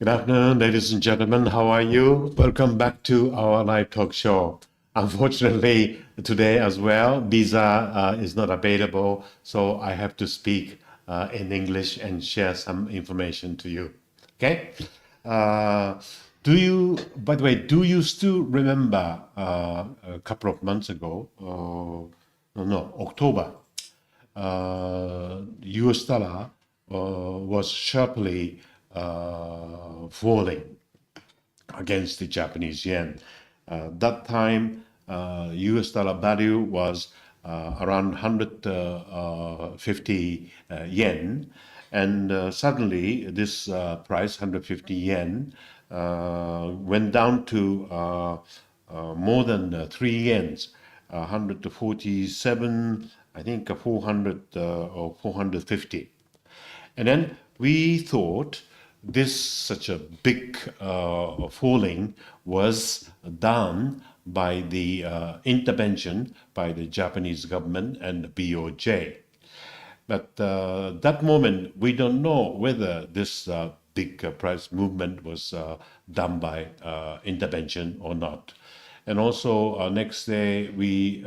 Good afternoon, ladies and gentlemen. How are you? Welcome back to our live talk show. Unfortunately, today as well, visa is not available, so I have to speak in English and share some information to you. Okay? By the way, do you still remember a couple of months ago, October, US dollar was sharply falling against the Japanese yen. That time, US dollar value was around 150 yen, and suddenly this price, 150 yen, went down to more than 3 yens, 147, I think 400 or 450. And then we thought this such a big falling was done by the intervention by the Japanese government and the BOJ. But that moment, we don't know whether this big price movement was done by intervention or not. And also next day, we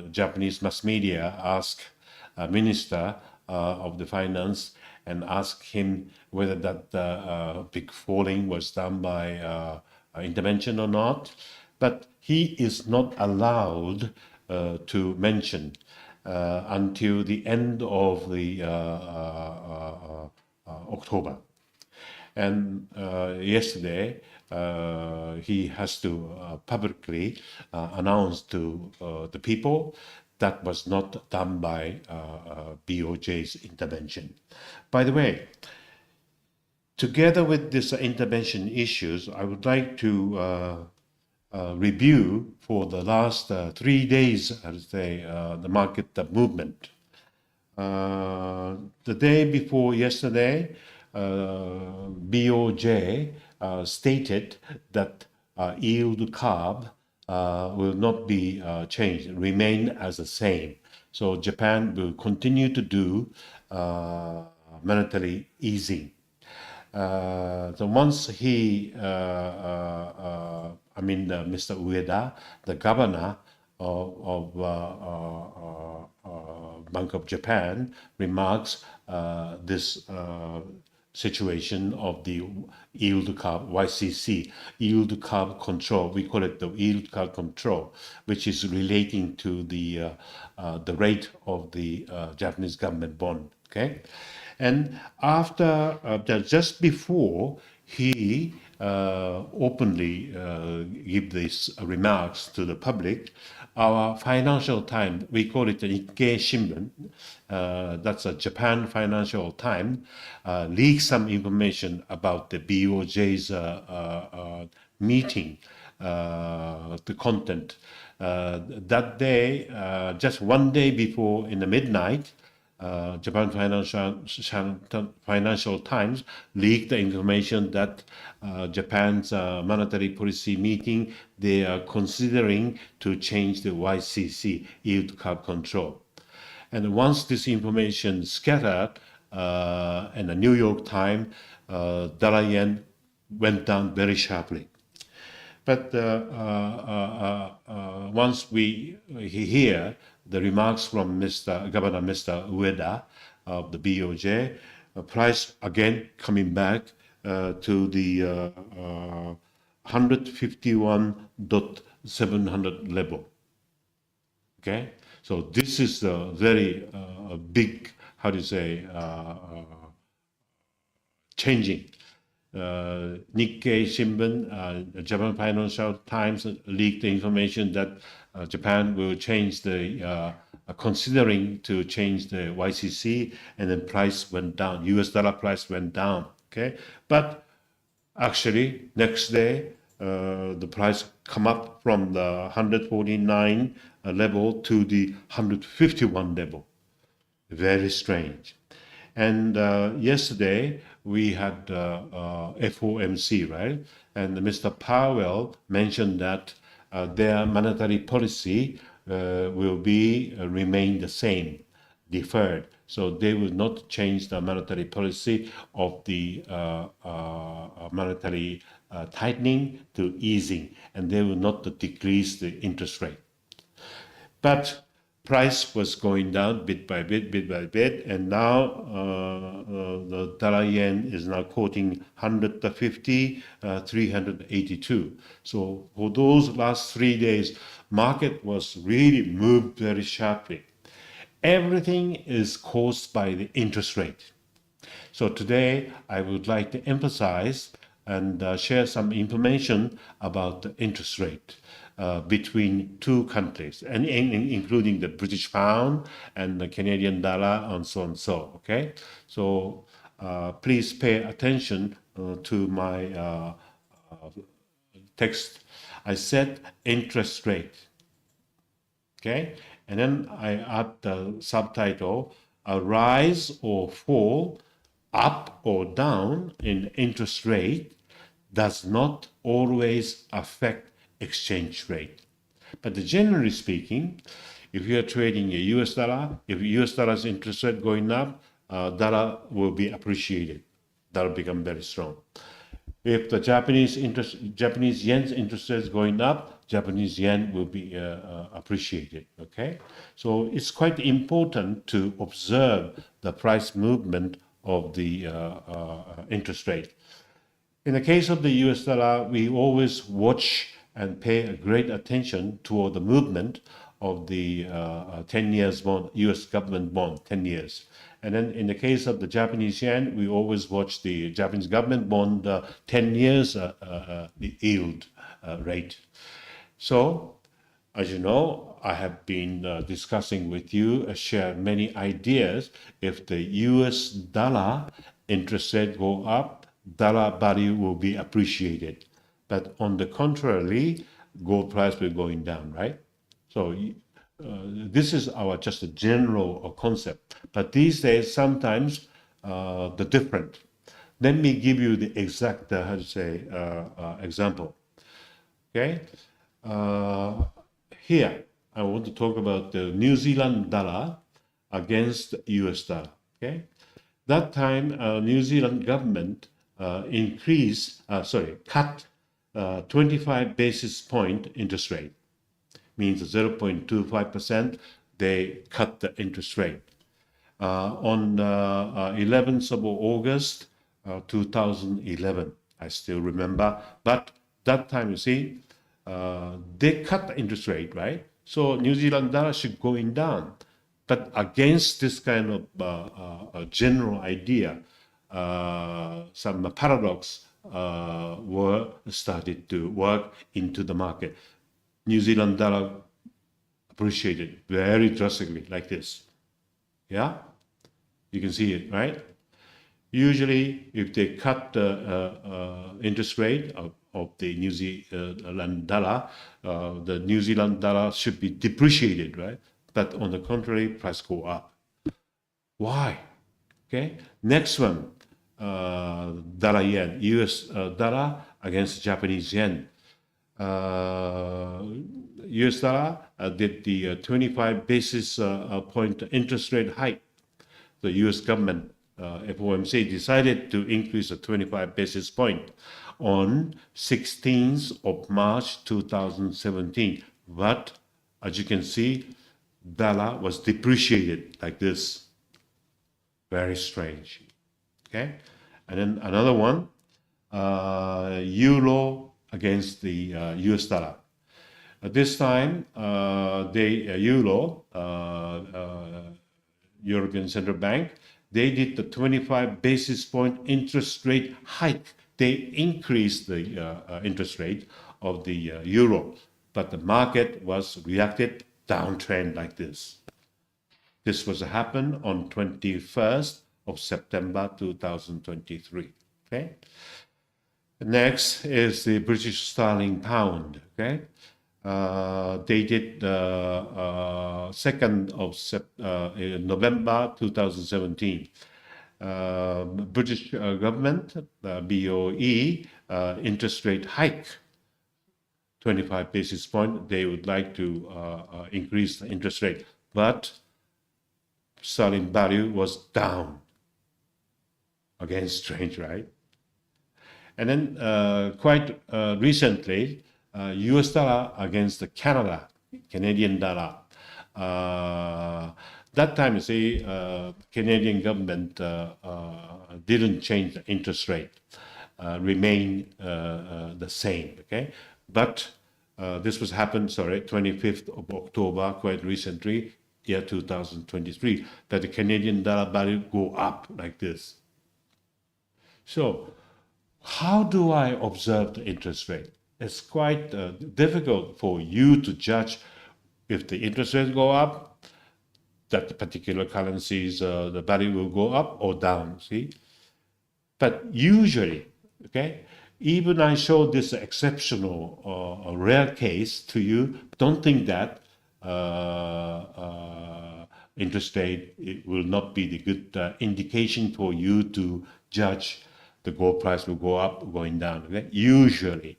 Japanese mass media asked Minister of the Finance and asked him whether that big falling was done by intervention or not. But he is not allowed to mention until the end of the October. And yesterday, he has to publicly announce to the people that was not done by BOJ's intervention. By the way, together with this intervention issues, I would like to review for the last 3 days, I would say, the market movement. The day before yesterday, BOJ stated that yield curve will not be changed, remain as the same. So Japan will continue to do monetary easing. So once he, Mr. Ueda, the governor of Bank of Japan, remarks this situation of the yield curve, YCC, yield curve control. We call it the yield curve control, which is relating to the rate of the Japanese government bond. Okay, and after just before he openly give these remarks to the public, our Financial Times, we call it the Nikkei Shimbun, that's a Japan Financial Times, leaked some information about the BOJ's meeting, the content. That day, just one day before in the midnight, Japan Financial Times leaked the information that Japan's monetary policy meeting, they are considering to change the YCC, yield curve control. And once this information scattered in the New York Times, dollar yen went down very sharply. But once we hear the remarks from Governor Mr. Ueda of the BOJ, price again coming back to the 151.700 level. Okay, so this is a very big, changing. Nikkei Shimbun, Japan Financial Times leaked the information that Japan will change the, considering to change the YCC, and then price went down, US dollar price went down, okay? But actually, next day, the price come up from the 149 level to the 151 level. Very strange. And yesterday, we had FOMC, right? And Mr. Powell mentioned that their monetary policy will remain the same. deferred. So they will not change the monetary policy of the monetary tightening to easing, and they will not decrease the interest rate. But price was going down bit by bit, and now the dollar yen is now quoting 150, 382. So for those last 3 days, market was really moved very sharply. Everything is caused by the interest rate. So today, I would like to emphasize and share some information about the interest rate between two countries, and including the British pound and the Canadian dollar, and so on. Okay, so please pay attention to my text. I said interest rate. Okay, and then I add the subtitle: a rise or fall, up or down in interest rate does not always affect exchange rate. But generally speaking, if you are trading a US dollar, if US dollar's interest rate going up, dollar will be appreciated. That will become very strong. If the Japanese yen's interest rate is going up, Japanese yen will be appreciated. Okay, so it's quite important to observe the price movement of the interest rate. In the case of the US dollar, we always watch and pay a great attention toward the movement of the 10 years bond, US government bond, 10 years. And then in the case of the Japanese yen, we always watch the Japanese government bond 10 years yield rate. So, as you know, I have been discussing with you, share many ideas. If the US dollar interest rate go up, dollar value will be appreciated. But on the contrary, gold price will going down, right? So this is our just a general concept. But these days, sometimes the different. Let me give you the exact, example. Okay. Here, I want to talk about the New Zealand dollar against the US dollar. Okay. That time, New Zealand government cut 25 basis point interest rate. Means 0.25%, they cut the interest rate. On 11th of August 2011, I still remember. But that time, you see, they cut the interest rate, right? So New Zealand dollar should going down. But against this kind of general idea, some paradox were started to work into the market. New Zealand dollar appreciated very drastically like this. Yeah, you can see it, right? Usually, if they cut the interest rate of the New Zealand dollar, the New Zealand dollar should be depreciated, right? But on the contrary, price go up. Why? Okay. Next one, dollar yen, US dollar against Japanese yen. US dollar did the 25 basis point interest rate hike. The US government, FOMC, decided to increase the 25 basis point on 16th of March 2017. But as you can see, dollar was depreciated like this. Very strange. Okay, and then another one, euro against the US dollar. This time, European Central Bank, they did the 25 basis point interest rate hike. They increased the interest rate of the euro, but the market was reacted downtrend like this. This was happened on 21st of September 2023. Okay. Next is the British sterling pound. Okay. They did 2nd of November 2017. British government, BOE, interest rate hike 25 basis point. They would like to increase the interest rate, but sterling value was down. Again, strange, right? And then quite recently, US dollar against the Canadian dollar. That time, you see, Canadian government didn't change the interest rate, remain the same, okay? But this was happened, 25th of October, quite recently, year 2023, that the Canadian dollar value go up like this. So how do I observe the interest rate? It's quite difficult for you to judge if the interest rates go up, that the particular currencies, the value will go up or down, see? But usually, okay, even I show this exceptional or rare case to you, don't think that interest rate it will not be the good indication for you to judge the gold price will go up or going down. Okay? Usually,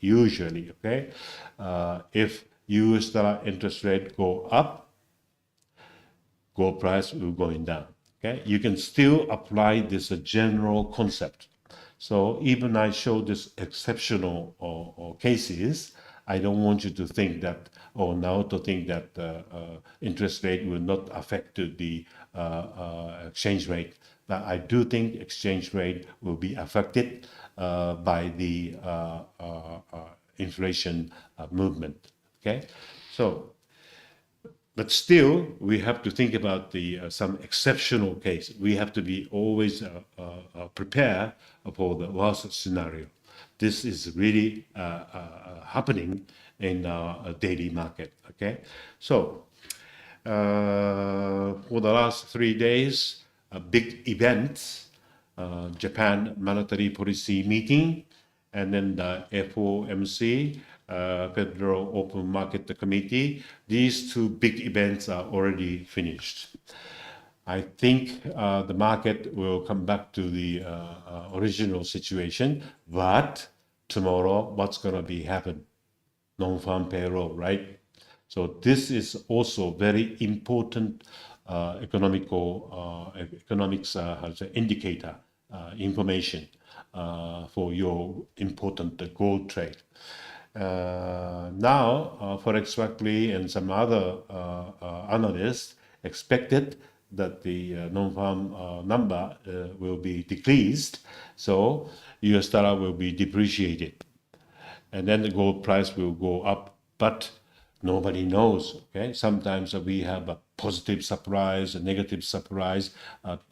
okay, if US dollar interest rate go up, gold price will going down. Okay, you can still apply this general concept. So even I show this exceptional or cases, I don't want you to think that, or now to think that interest rate will not affect the exchange rate. But I do think exchange rate will be affected by the inflation movement. Okay, so. But still, we have to think about the some exceptional case. We have to be always prepared for the worst scenario. This is really happening in our daily market. Okay, so for the last 3 days, a big event, Japan monetary policy meeting, and then the FOMC. Federal Open Market Committee. These two big events are already finished. I think the market will come back to the original situation, but tomorrow, what's going to be happen? Non-farm payroll, right? So this is also very important economics indicator information for your important gold trade. Now, Forex Weekly and some other analysts expected that the non-farm number will be decreased, so US dollar will be depreciated, and then the gold price will go up, but nobody knows. Okay, sometimes we have a positive surprise, a negative surprise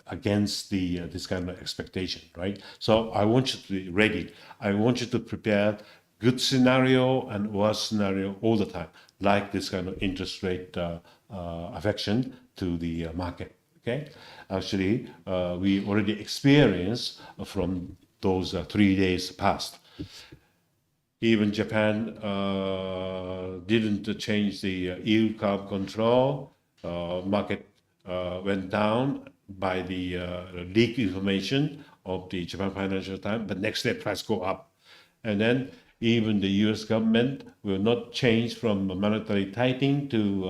against the this kind of expectation, right? So I want you to be ready. I want you to prepare good scenario and worst scenario all the time, like this kind of interest rate affection to the market. Okay, actually, we already experienced from those 3 days past. Even Japan didn't change the yield curve control. Market went down by the leak information of the Japan Financial Times, but next day price go up, and then even the U.S. government will not change from monetary tightening to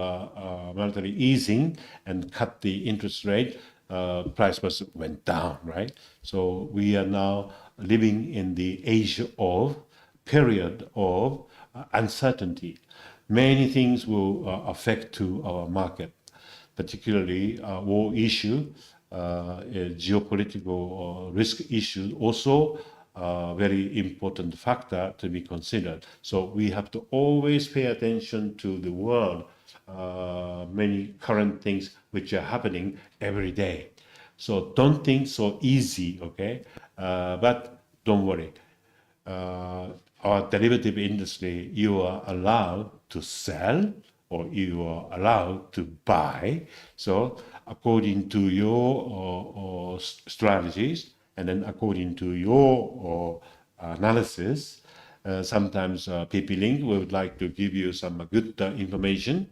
monetary easing and cut the interest rate. Price went down, right? So we are now living in the age of period of uncertainty. Many things will affect to our market, particularly war issue, geopolitical risk issue also. Very important factor to be considered. So we have to always pay attention to the world, many current things which are happening every day. So don't think so easy, okay? But don't worry. Our derivative industry, you are allowed to sell or you are allowed to buy. So according to your strategies, and then according to your analysis, sometimes PP-Link would like to give you some good information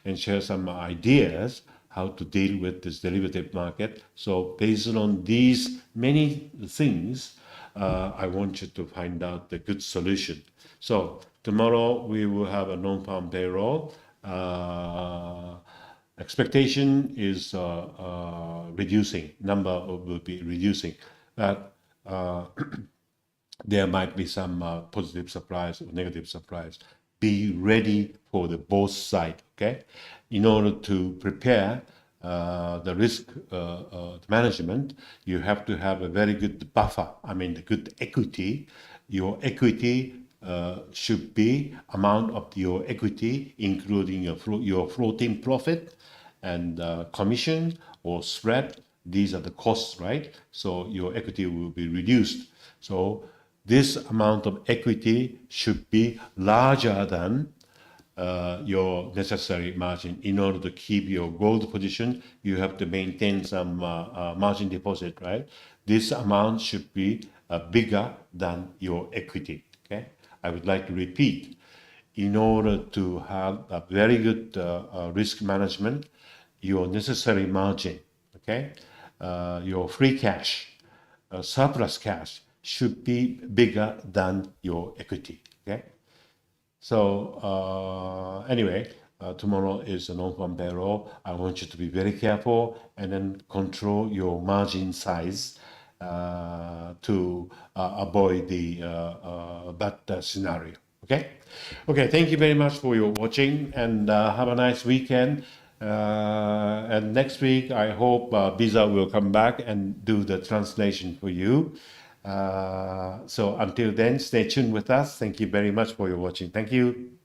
and share some ideas how to deal with this derivative market. So based on these many things, I want you to find out the good solution. So tomorrow we will have a non-farm payroll. expectation is reducing, number will be reducing, but there might be some positive surprise or negative surprise. Be ready for the both side, okay? In order to prepare the risk management, you have to have a very good buffer. I mean, the good equity. Your equity should be amount of your equity, including your floating profit and commission or spread. These are the costs, right? So your equity will be reduced. So this amount of equity should be larger than your necessary margin. In order to keep your gold position, you have to maintain some margin deposit, right? This amount should be bigger than your equity, okay? I would like to repeat, in order to have a very good risk management, your necessary margin, okay? Your free cash, surplus cash should be bigger than your equity, okay? So anyway, tomorrow is a non-farm payroll. I want you to be very careful and then control your margin size to avoid the bad scenario. Okay? Okay, thank you very much for your watching and have a nice weekend. And next week, I hope Biza will come back and do the translation for you. So until then, stay tuned with us. Thank you very much for your watching. Thank you.